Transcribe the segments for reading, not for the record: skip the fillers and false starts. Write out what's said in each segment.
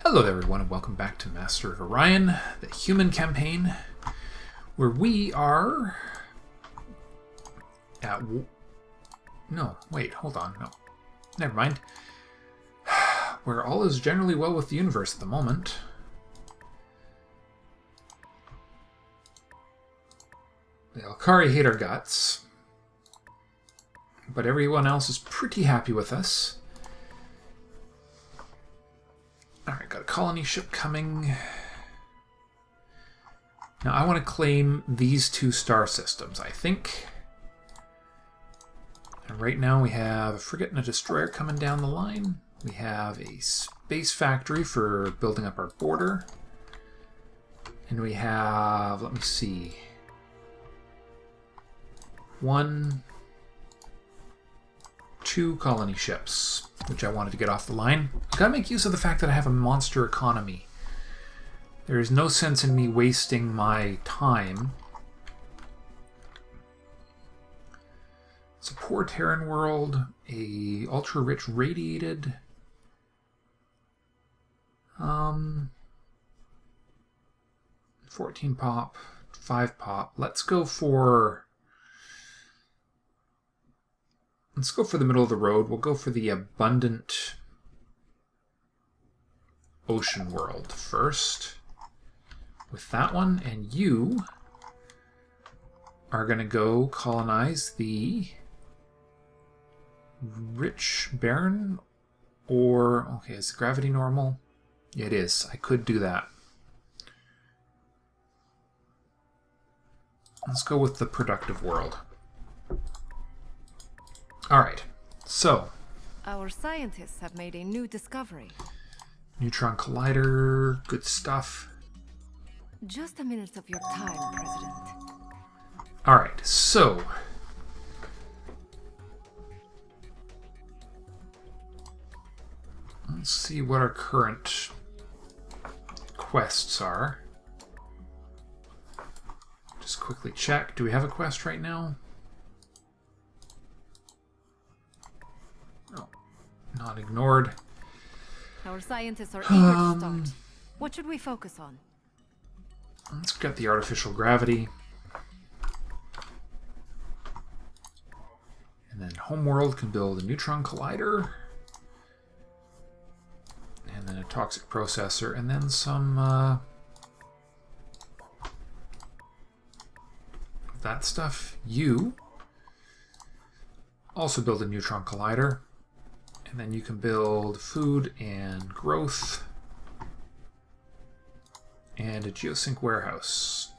Hello there everyone and welcome back to Master of Orion, the human campaign, where we are at... No, wait, hold on, no. Never mind. Where all is generally well with the universe at the moment. The Alkari hate our guts, but everyone else is pretty happy with us. Alright, got a colony ship coming. Now I want to claim these two star systems, I think. And right now we have a frigate and a destroyer coming down the line. We have a space factory for building up our border. And we have, let me see, 2 colony ships, which I wanted to get off the line. I've got to make use of the fact that I have a monster economy. There is no sense in me wasting my time. It's a poor Terran world, a ultra-rich radiated. 14 pop, 5 pop. Let's go for the middle of the road. We'll go for the abundant ocean world first with that one, and you are going to go colonize the rich barren, or okay, is gravity normal? It is. I could do that. Let's go with the productive world. Alright, so Our scientists have made a new discovery. neutron collider, good stuff. Just a minute of your time, President. Alright, so let's see what our current quests are. Just quickly check. Do we have a quest right now? No, not ignored. Our scientists are eager to start. What should we focus on? Let's get the artificial gravity. And then Homeworld can build a neutron collider. And then a toxic processor. And then some that stuff. You also build a neutron collider. And then you can build food and growth. And a geosync warehouse.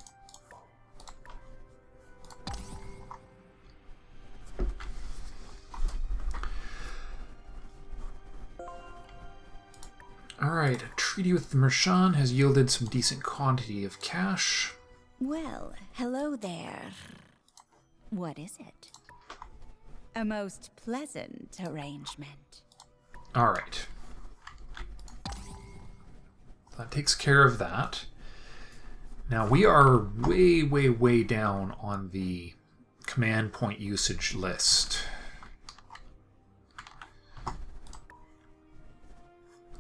Alright, a treaty with the Mershan has yielded some decent quantity of cash. Well, hello there. What is it? A most pleasant arrangement. Alright. That takes care of that. Now we are way, way, way down on the command point usage list.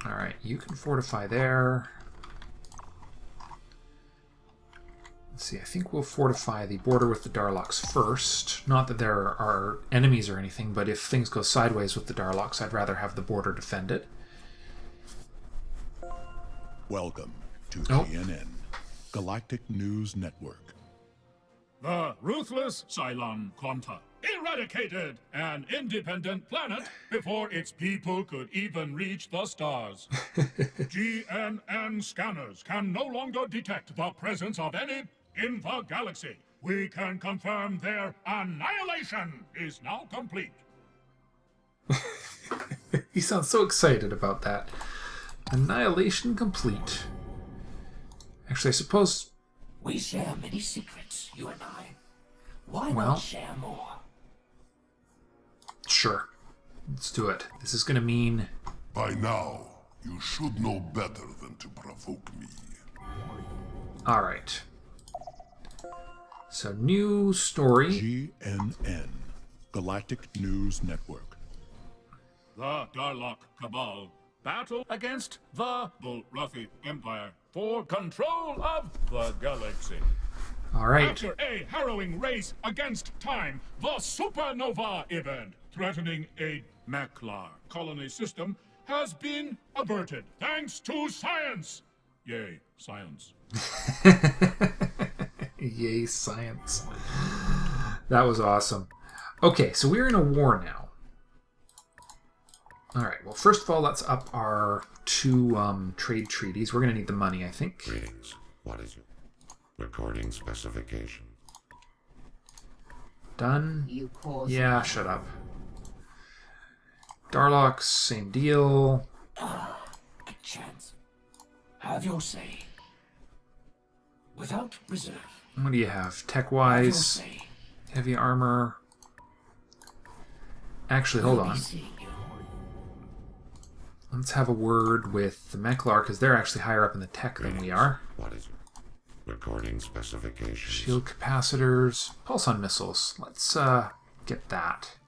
Alright, you can fortify there. Let's see, I think we'll fortify the border with the Darlocks first. Not that there are enemies or anything, but if things go sideways with the Darlocks, I'd rather have the border defend it. Welcome to GNN, Galactic News Network. The ruthless Cylon Quanta eradicated an independent planet before its people could even reach the stars. GNN scanners can no longer detect the presence of any in the galaxy. We can confirm their annihilation is now complete. He sounds so excited about that. Annihilation complete. Actually, I suppose... We share many secrets, you and I. Why Well, not share more? Sure. Let's do it. This is going to mean... By now, you should know better than to provoke me. Alright. So, new story. GNN, Galactic News Network. The Darlock Cabal battle against the Bulrathi Empire for control of the galaxy. All right. After a harrowing race against time, the supernova event threatening a Maklar colony system has been averted thanks to science. Yay, science. Yay, science. That was awesome. Okay, so we're in a war now. All right, well, first of all, let's up our 2 trade treaties. We're going to need the money, I think. Greetings. What is it? Recording specification. Done? You cause Yeah, shut up. Darlock, same deal. a chance. Have your say. Without reserve. What do you have? Have your Tech-wise, say. heavy armor. Actually, hold We'll be on. seeing you. Let's have a word with the Meklar, because they're actually higher up in the tech than we are. What is it? Recording specifications. Shield capacitors, pulse-on missiles. Let's get that.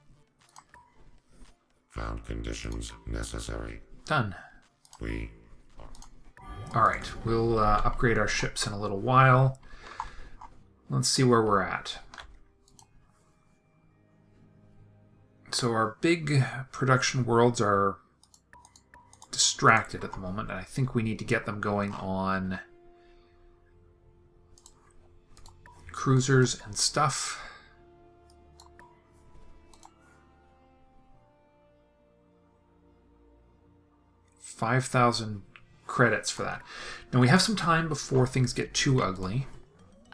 Found conditions necessary. Done. We Alright, we'll upgrade our ships in a little while. Let's see where we're at. So our big production worlds are distracted at the moment, and I think we need to get them going on cruisers and stuff. $5,000 credits for that. Now we have some time before things get too ugly.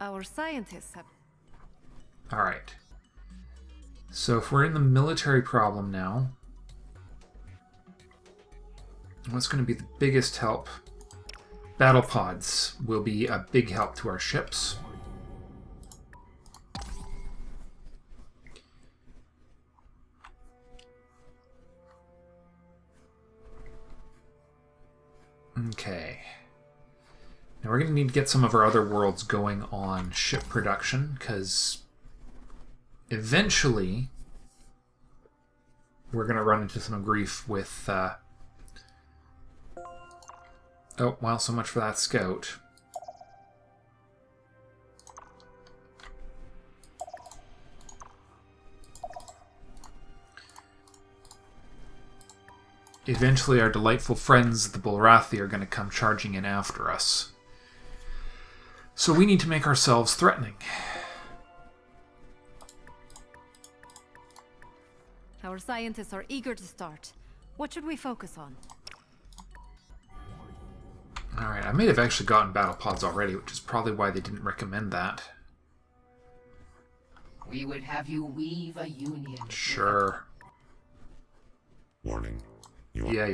Our scientists have... Alright. So if we're in the military problem now, what's going to be the biggest help? Battle pods will be a big help to our ships. Okay. Now we're going to need to get some of our other worlds going on ship production, because eventually we're going to run into some grief with... Oh, well, so much for that scout. Eventually our delightful friends, the Bulrathi, are going to come charging in after us. So we need to make ourselves threatening. Our scientists are eager to start. What should we focus on? Alright, I may have actually gotten battle pods already, which is probably why they didn't recommend that. We would have you weave a union. Sure. warning. Yeah.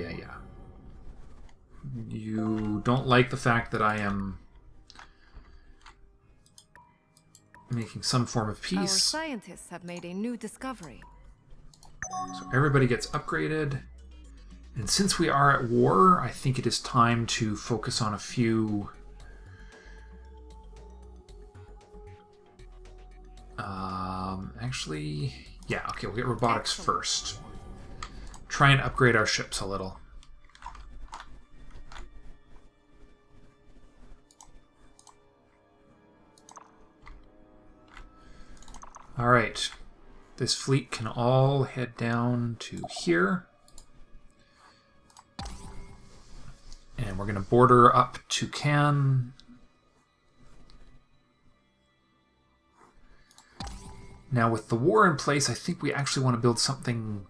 You don't like the fact that I am making some form of Our peace. scientists have made a new discovery. So everybody gets upgraded. And since we are at war, I think it is time to focus on a few... actually... Yeah, okay, we'll get robotics first. Try and upgrade our ships a little. Alright. This fleet can all head down to here. And we're going to border up to Cannes. Now, with the war in place, I think we actually want to build something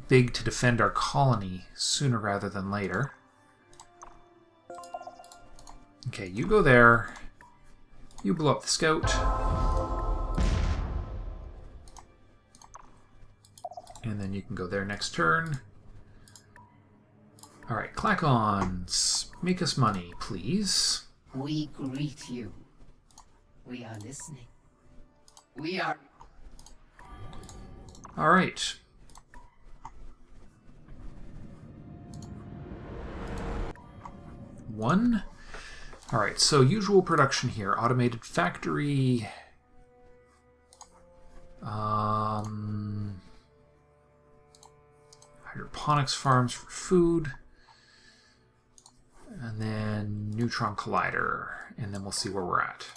big to defend our colony sooner rather than later. Okay, you go there. You blow up the scout. And then you can go there next turn. Alright, Clack-ons. Make us money, please. We greet you. We are listening. We are... Alright. One. Alright, so usual production here. Automated factory. Hydroponics farms for food. And then neutron collider. And then we'll see where we're at.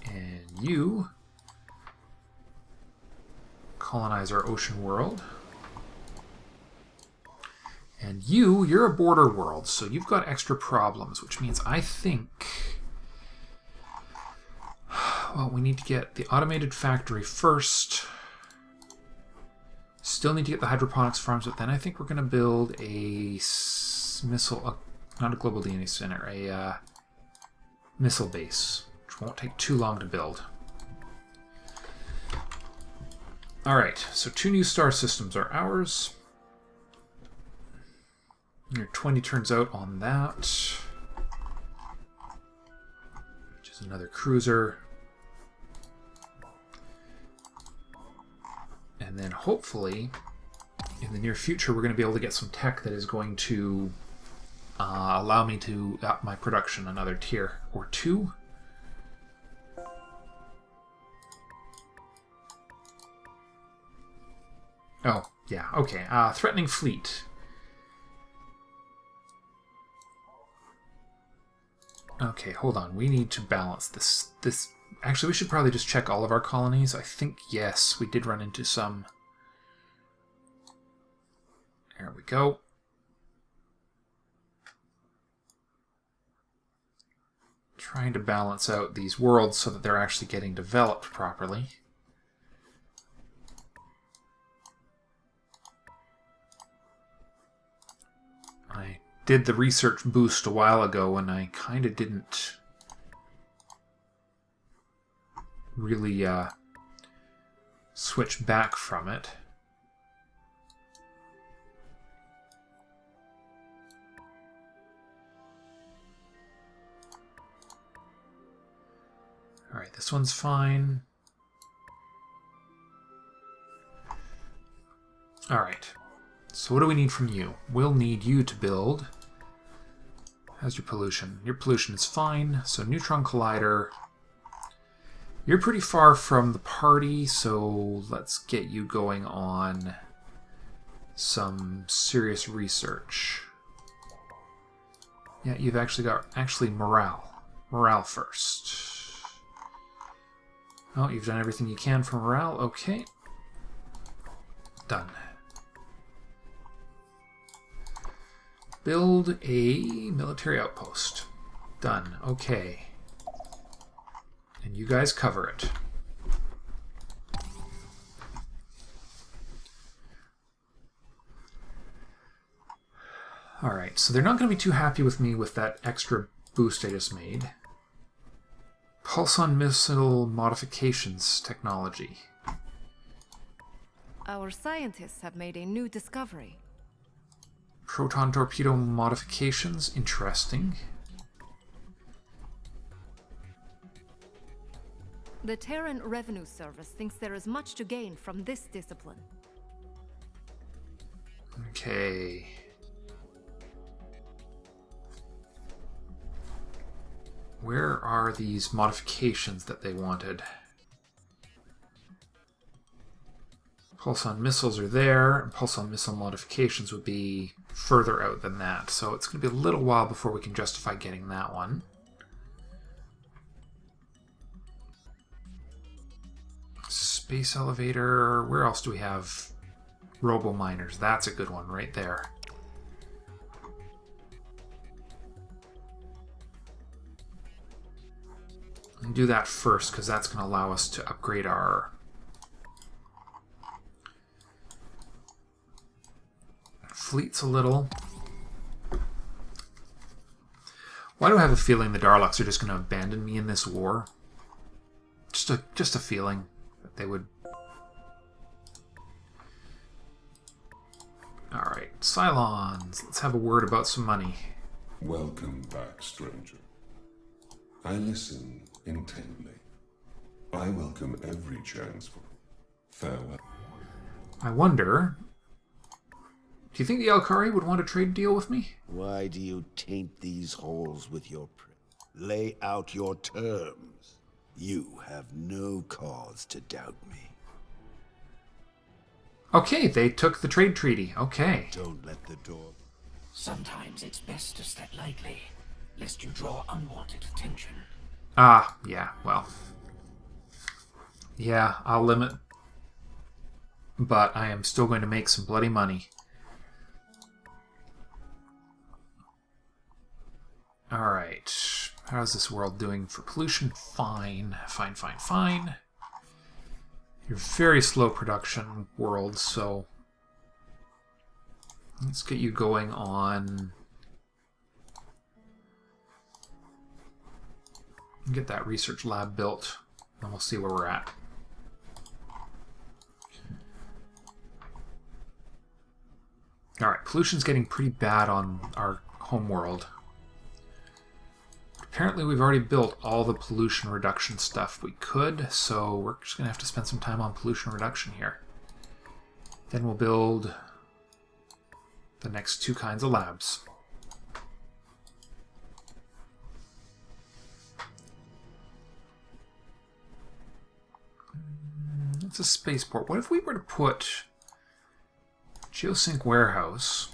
And you colonize our ocean world. And you're a border world, so you've got extra problems, which means I think... Well, we need to get the automated factory first. Still need to get the hydroponics farms, but then I think we're going to build a missile... not a global DNA center, a missile base, which won't take too long to build. Alright, so 2 new star systems are ours. Your 20 turns out on that, which is another cruiser. And then hopefully, in the near future, we're going to be able to get some tech that is going to allow me to up my production another tier or 2. Oh, yeah, okay. Threatening fleet. Okay, hold on. We need to balance this. Actually, we should probably just check all of our colonies. I think, yes, we did run into some. There we go. Trying to balance out these worlds so that they're actually getting developed properly. I did the research boost a while ago and I kind of didn't really switch back from it. Alright, this one's fine. Alright, so what do we need from you? We'll need you to build. How's your pollution? Your pollution is fine, so neutron collider. You're pretty far from the party, so let's get you going on some serious research. Yeah, you've actually got morale. Morale first. Oh, you've done everything you can for morale. Okay. Done. Build a military outpost. Done. Okay. And you guys cover it. Alright, so they're not going to be too happy with me with that extra boost I just made. Pulse-on missile modifications technology. Our scientists have made a new discovery. Proton torpedo modifications, interesting. The Terran Revenue Service thinks there is much to gain from this discipline. Okay. Where are these modifications that they wanted? Pulse-on missiles are there, and pulse-on missile modifications would be further out than that. So it's going to be a little while before we can justify getting that one. Space elevator. Where else do we have robo-miners? That's a good one right there. And do that first, because that's going to allow us to upgrade our fleets a little. Why do I have a feeling the Darlocks are just going to abandon me in this war? Just a feeling that they would. Alright, Cylons. Let's have a word about some money. Welcome back, stranger. I listen intently. I welcome every chance for farewell. I wonder, do you think the Alkari would want a trade deal with me? Why do you taint these halls with your lay out your terms? You have no cause to doubt me. Okay, they took the trade treaty. Okay. Don't let the door... Sometimes it's best to step lightly, lest you draw unwanted attention. Ah, yeah, well. Yeah, I'll limit. But I am still going to make some bloody money. Alright. How's this world doing for pollution? Fine. Fine, fine, fine. You're very slow production world, so let's get you going on. Get that research lab built, and we'll see where we're at. Alright, pollution's getting pretty bad on our home world. Apparently we've already built all the pollution reduction stuff we could, so we're just going to have to spend some time on pollution reduction here. Then we'll build the next 2 kinds of labs. It's a spaceport. What if we were to put Geosync Warehouse,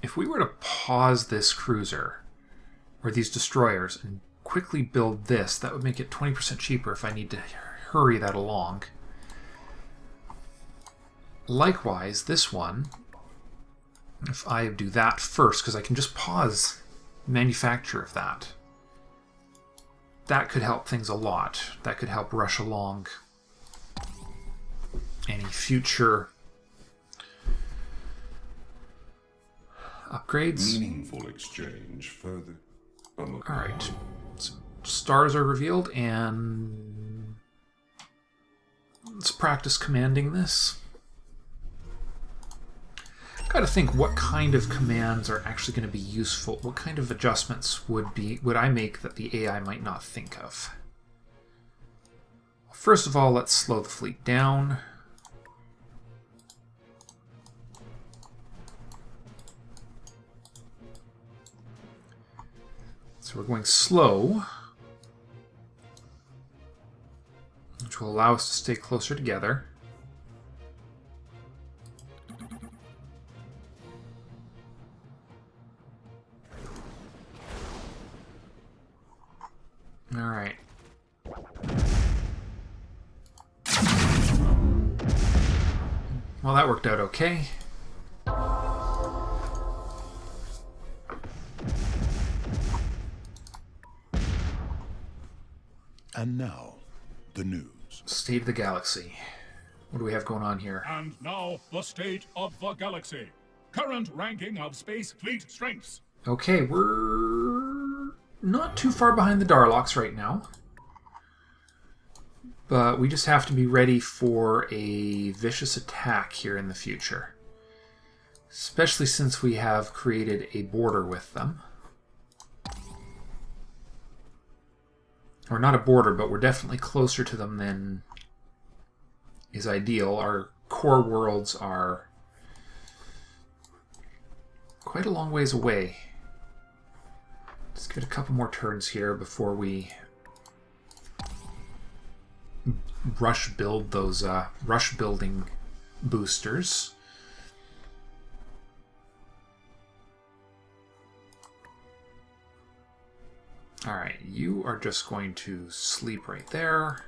if we were to pause this cruiser, or these destroyers, and quickly build this, that would make it 20% cheaper if I need to hurry that along. Likewise, this one, if I do that first, because I can just pause manufacture of that, that could help things a lot. That could help rush along any future upgrades. Meaningful exchange further. Alright. So stars are revealed, and let's practice commanding this. Gotta think what kind of commands are actually going to be useful. What kind of adjustments would I make that the AI might not think of? First of all, let's slow the fleet down. So we're going slow, which will allow us to stay closer together. All right. Well, that worked out okay. And now, the news. State of the galaxy. What do we have going on here? And now, the state of the galaxy. Current ranking of space fleet strengths. Okay, we're not too far behind the Darlocks right now. But we just have to be ready for a vicious attack here in the future. Especially since we have created a border with them. Or not a border, but we're definitely closer to them than is ideal. Our core worlds are quite a long ways away. Let's give it a couple more turns here before we rush build those rush building boosters. Alright, you are just going to sleep right there.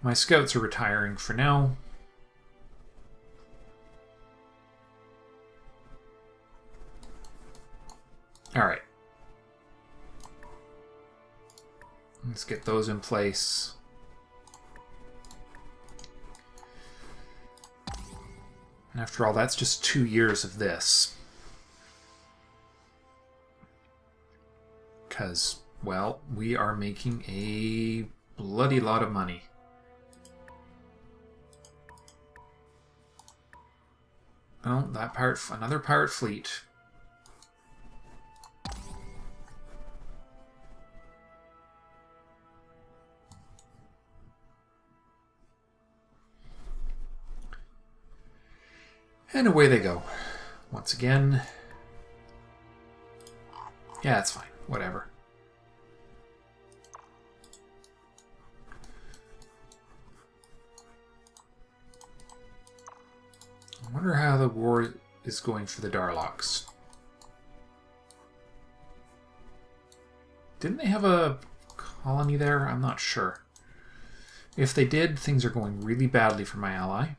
My scouts are retiring for now. Alright. Let's get those in place. And after all, that's just 2 years of this. Because, well, we are making a bloody lot of money. Oh, that another pirate fleet. And away they go. Once again. Yeah, it's fine. Whatever. I wonder how the war is going for the Darlocks. Didn't they have a colony there? I'm not sure. If they did, things are going really badly for my ally.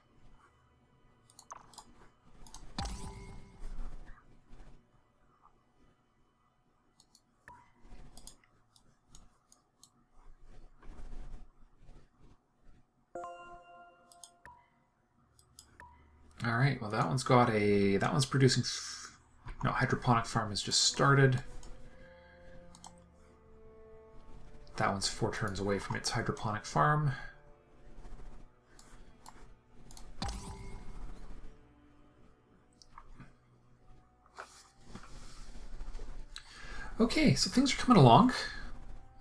Alright, well that one's got a... that one's producing... no, hydroponic farm has just started. That one's 4 turns away from its hydroponic farm. Okay, so things are coming along.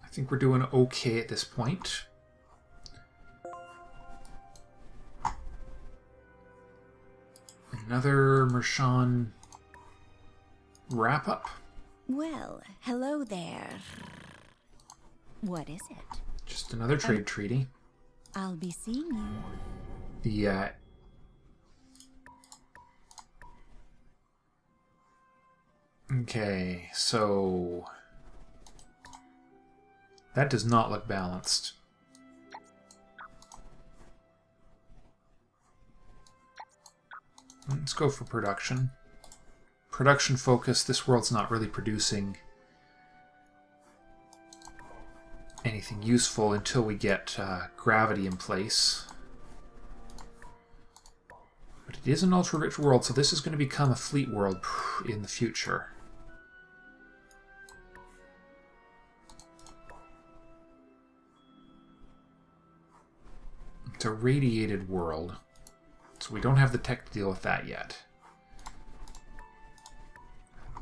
I think we're doing okay at this point. Another Mershon wrap-up. Well, hello there. What is it? Just another trade treaty. I'll be seeing you. The, okay, so... that does not look balanced. Let's go for production. Production focus. This world's not really producing anything useful until we get gravity in place. But it is an ultra-rich world, so this is going to become a fleet world in the future. It's a radiated world. So we don't have the tech to deal with that yet.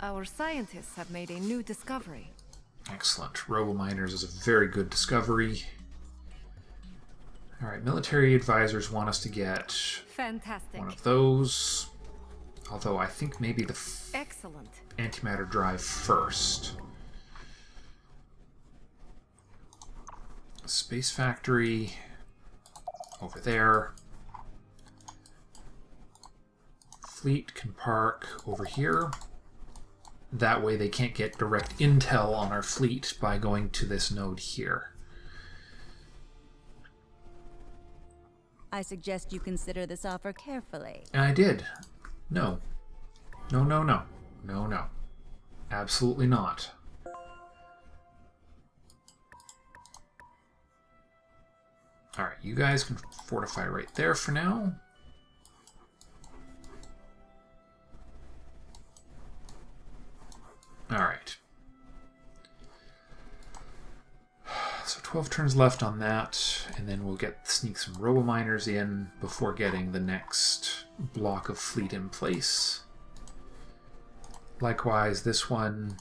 Our scientists have made a new discovery. Excellent. Robo-miners is a very good discovery. Alright, military advisors want us to get Fantastic. one of those. Although I think maybe the Excellent. antimatter drive first. Space factory over there. Fleet can park over here. That way they can't get direct intel on our fleet by going to this node here. I suggest you consider this offer carefully. And I did. No. No, no, no. No, no. Absolutely not. Alright, you guys can fortify right there for now. Alright. So 12 turns left on that, and then we'll sneak some robo-miners in before getting the next block of fleet in place. Likewise, this one,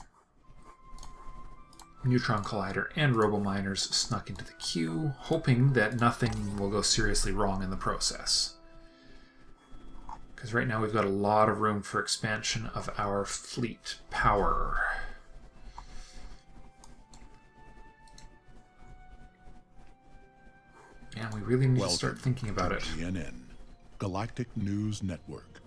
Neutron Collider and robo-miners snuck into the queue, hoping that nothing will go seriously wrong in the process. Because right now we've got a lot of room for expansion of our fleet power. And we really need to start thinking about it. GNN, Galactic News Network.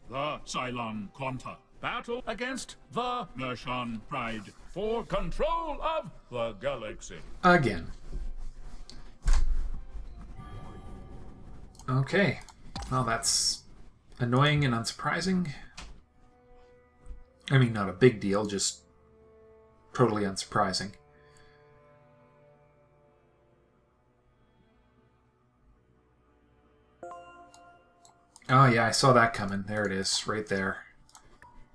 The Cylon Quanta battle against the Mershon Pride for control of the galaxy. Again. Okay. Well, that's annoying and unsurprising. I mean, not a big deal, just totally unsurprising. Oh yeah, I saw that coming. There it is, right there.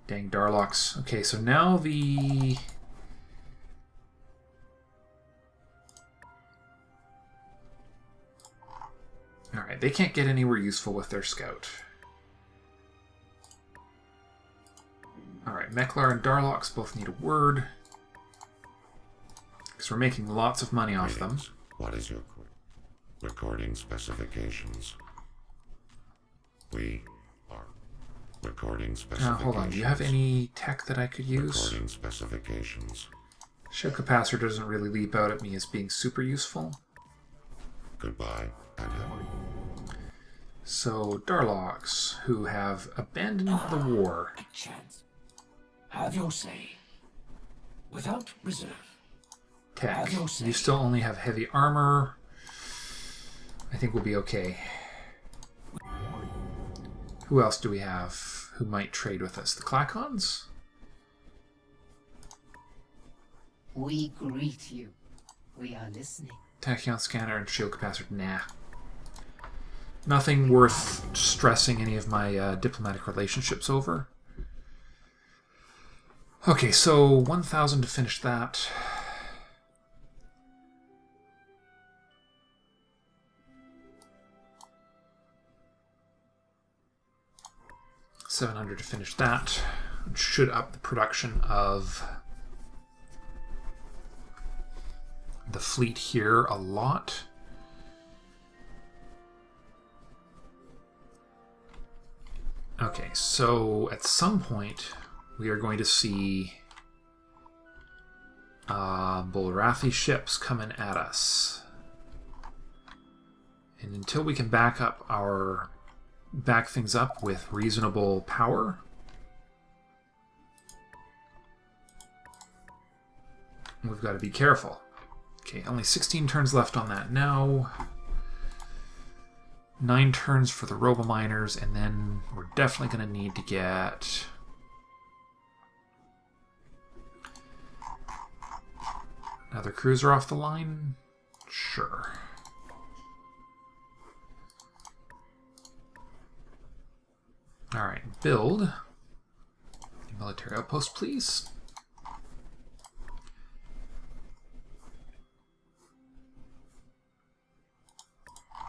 Dang Darlocks. Okay, so now the... Alright, they can't get anywhere useful with their scout. Alright, Meklar and Darlocks both need a word. Because we're making lots of money off them. What is your recording specifications? We are recording specifications. Hold on, do you have any tech that I could use? Recording specifications. Ship capacitor doesn't really leap out at me as being super useful. Goodbye, and So, Darlogs, who have abandoned the war. A chance. Have your say. Without reserve. Tech, Have your say. you still only have heavy armor. I think we'll be okay. Who else do we have who might trade with us? The Clacons? We greet you. We are listening. Tachyon scanner and shield capacitor. Nah. Nothing worth stressing any of my diplomatic relationships over. Okay, so 1,000 to finish that. $700 to finish that. It should up the production of the fleet here a lot. Okay, so at some point we are going to see Bulrathi ships coming at us. And until we can back things up with reasonable power, we've got to be careful. Okay, only 16 turns left on that now. 9 turns for the robo-miners, and then we're definitely going to need to get another cruiser off the line. Sure. Alright, build a military outpost, please.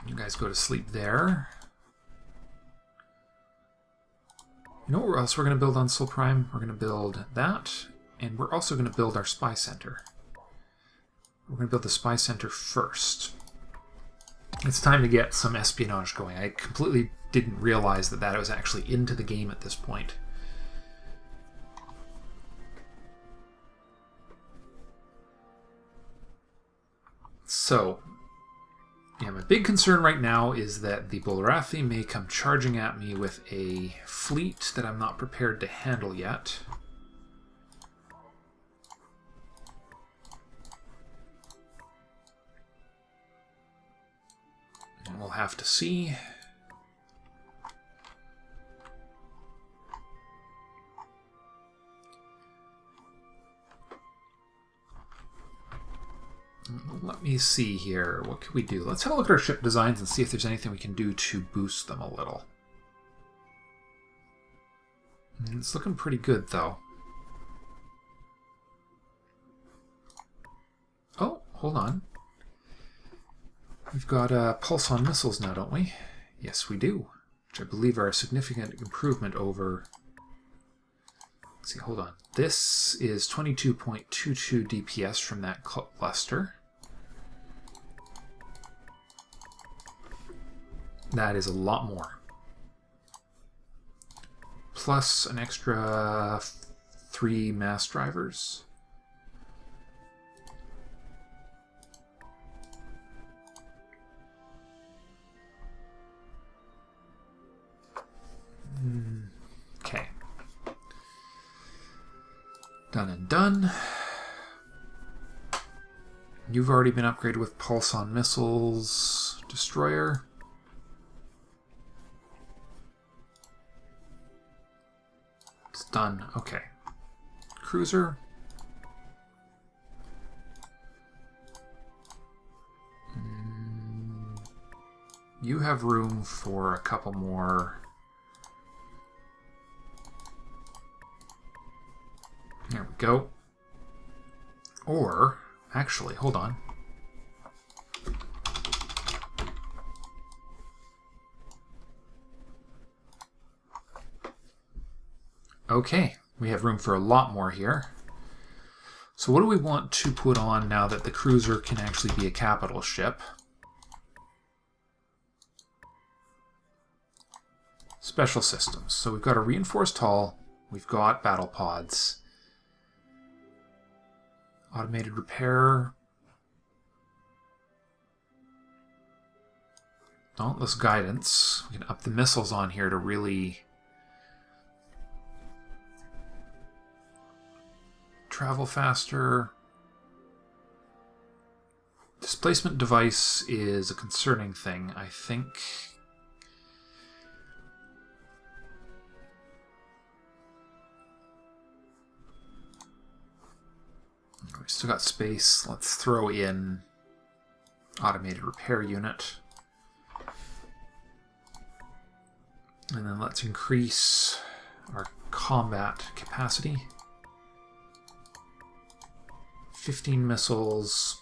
You guys go to sleep there. You know what else we're going to build on Sol Prime? We're going to build that, and we're also going to build our spy center. We're going to build the spy center first. It's time to get some espionage going. I completely didn't realize that was actually into the game at this point. So, yeah, my big concern right now is that the Bulrathi may come charging at me with a fleet that I'm not prepared to handle yet. And we'll have to see. Let me see here. What can we do? Let's have a look at our ship designs and see if there's anything we can do to boost them a little. It's looking pretty good, though. Oh, hold on. We've got pulse-on missiles now, don't we? Yes, we do. Which I believe are a significant improvement over... Let's see, hold on. This is 22.22 DPS from that cluster. That is a lot more. Plus an extra 3 mass drivers. Okay. Done and done. You've already been upgraded with pulse-on missiles. Destroyer. It's done. Okay. Cruiser. You have room for a couple more. There we go. Or, actually, hold on. Okay, we have room for a lot more here. So what do we want to put on now that the cruiser can actually be a capital ship? Special systems. So we've got a reinforced hull, we've got battle pods, automated repair, Dauntless Guidance. We can up the missiles on here to really travel faster. Displacement device is a concerning thing, I think. We still got space. Let's throw in automated repair unit. And then let's increase our combat capacity. 15 missiles.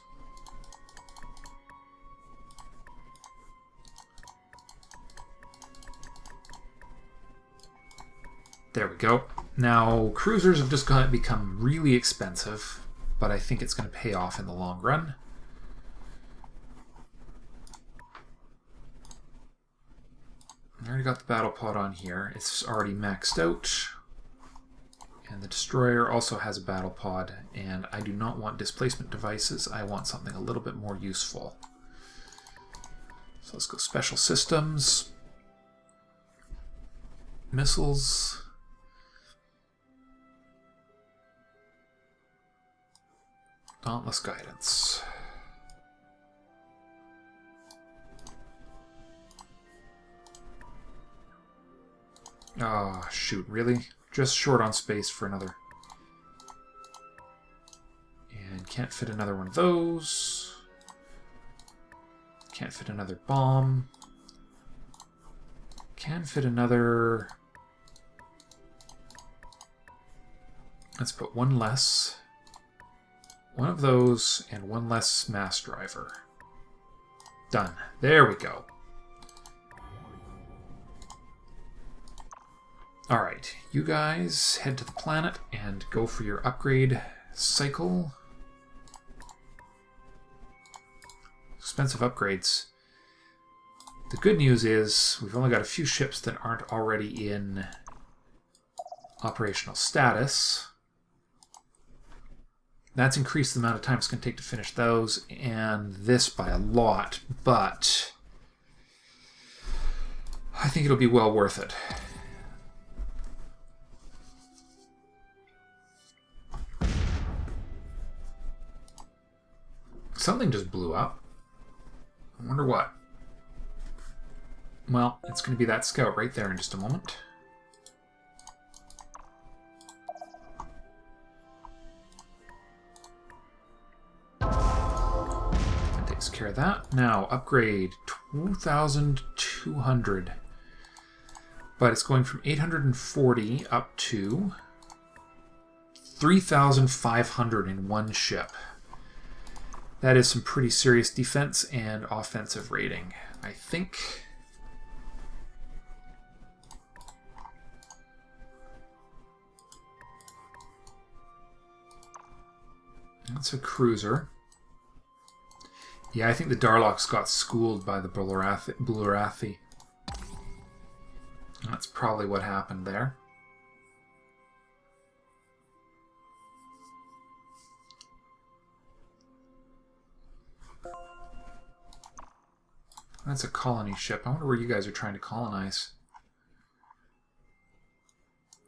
There we go. Now, cruisers have just become really expensive, but I think it's going to pay off in the long run. I already got the battle pod on here. It's already maxed out. And the destroyer also has a battle pod, and I do not want displacement devices. I want something a little bit more useful. So let's go special systems. Missiles. Dauntless Guidance. Ah, shoot, really? Just short on space for another. And can't fit another one of those. Can't fit another bomb. Can fit another... Let's put one less. One of those and one less mass driver. Done. There we go. Alright, you guys head to the planet and go for your upgrade cycle. Expensive upgrades. The good news is we've only got a few ships that aren't already in operational status. That's increased the amount of time it's going to take to finish those, and this by a lot, but I think it'll be well worth it. Something just blew up. I wonder what. Well, it's going to be that scout right there in just a moment. That takes care of that. Now, upgrade 2,200. But it's going from 840 up to 3,500 in one ship. That is some pretty serious defense and offensive rating, I think. That's a cruiser. Yeah, I think the Darlocks got schooled by the Bularathi. That's probably what happened there. That's a colony ship. I wonder where you guys are trying to colonize.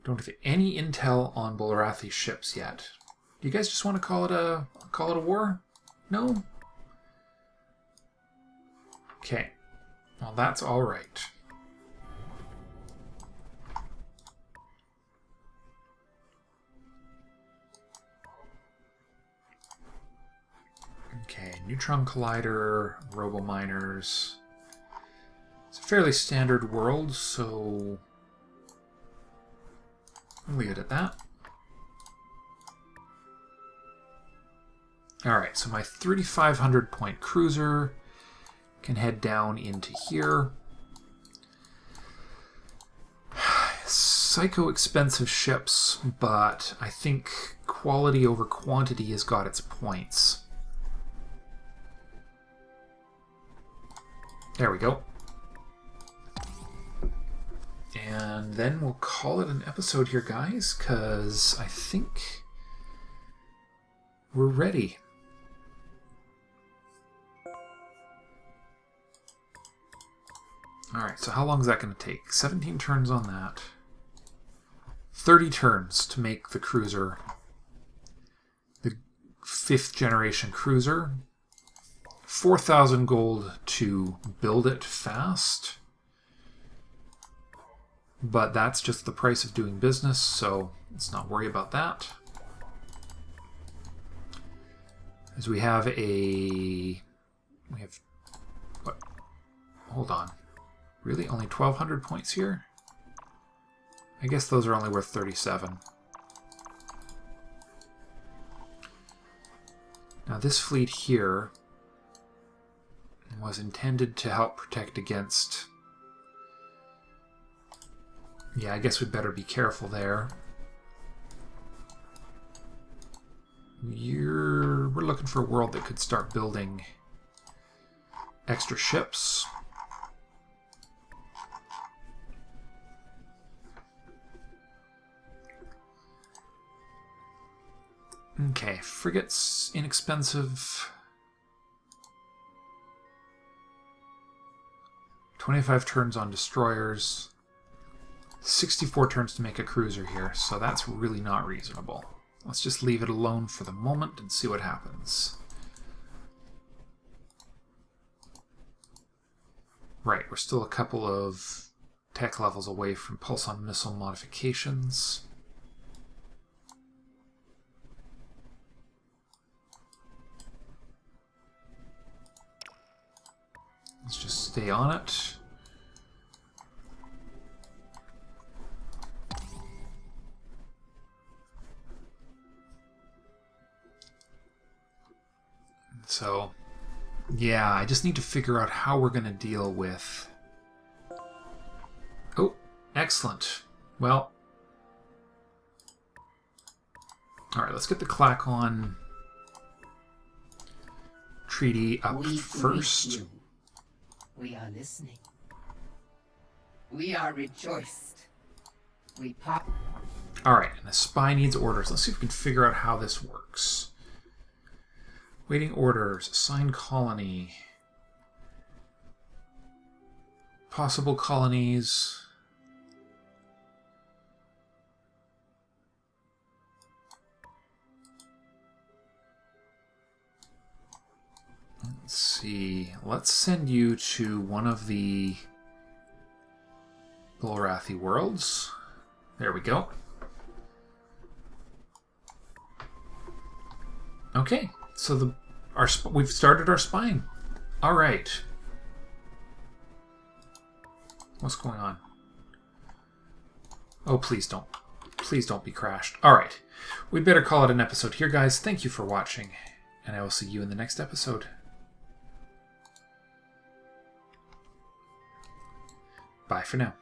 Don't have any intel on Bularathi ships yet. Do you guys just want to call it a war? No? Okay. Well, that's all right. Okay, neutron collider, robo-miners. It's a fairly standard world, so I'll leave it at that. Alright, so my 3,500 point cruiser can head down into here. Psycho expensive ships, but I think quality over quantity has got its points. There we go. And then we'll call it an episode here, guys, because I think we're ready. Alright, so how long is that going to take? 17 turns on that. 30 turns to make the cruiser. The 5th generation cruiser. 4,000 gold to build it fast. But that's just the price of doing business, so let's not worry about that. As we have what? Hold on. Really? Only 1,200 points here? I guess those are only worth 37. Now this fleet here was intended to help protect against... Yeah, I guess we'd better be careful there. We're looking for a world that could start building extra ships. Okay, frigates, inexpensive. 25 turns on destroyers. 64 turns to make a cruiser here, so that's really not reasonable. Let's just leave it alone for the moment and see what happens. Right, we're still a couple of tech levels away from pulse-on missile modifications. Let's just stay on it. So, yeah, I just need to figure out how we're going to deal with... Oh, excellent. Well, alright, let's get the Clacon treaty up first. We are listening. We are rejoiced. We pop. Alright, and the spy needs orders. Let's see if we can figure out how this works. Waiting orders, assigned colony, possible colonies. Let's see. Let's send you to one of the Bulrathi worlds. There we go. Okay. So we've started our spying. All right. What's going on? Oh, please don't be crashed. All right. We'd better call it an episode here, guys. Thank you for watching, and I will see you in the next episode. Bye for now.